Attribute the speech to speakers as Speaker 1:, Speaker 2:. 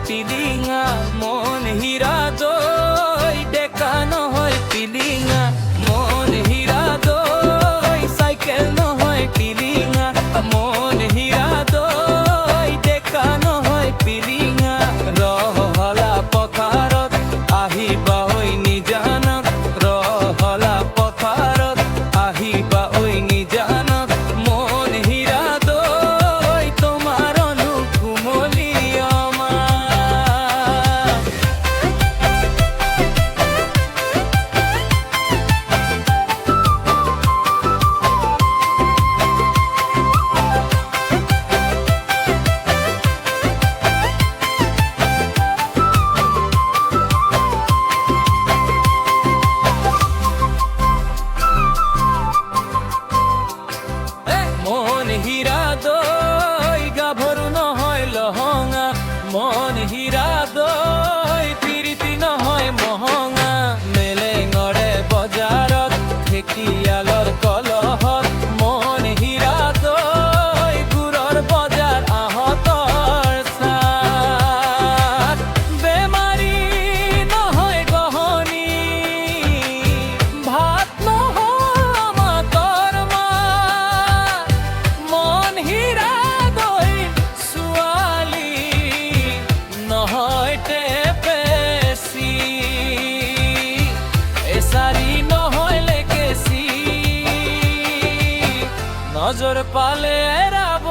Speaker 1: পিলিঙা মন হীরা দই ডেকা নহয় পিলিঙা মন হীরা দই সাইকেল নহয় পিলিঙা মন হীরা দই ডেকা নহয় পিলিঙা ৰহলা পথাৰত আহিবা ঐ নিজানত ৰহলা পথাৰত আহিবা ঐ নিজানত মন হীৰা দই তোমাৰ অনুকুমলি মন হীৰা দই গাভৰু নহয় লহঙা মন হীৰা দই প্ৰীতি নহয় মহঙা মেলেঙৰে বজাৰত ঢেকিয়ালৰ কলহত মন হীৰা দই গুৰৰ বজাৰ আহঁতৰ চাত বেমাৰী নহয় গহনি ভাত নহয় মাতৰ মাত মন হীৰা দই ছোৱালী নহয় টেপেচি এচাৰি নহয় লেকেচি নজৰ পালে এৰাব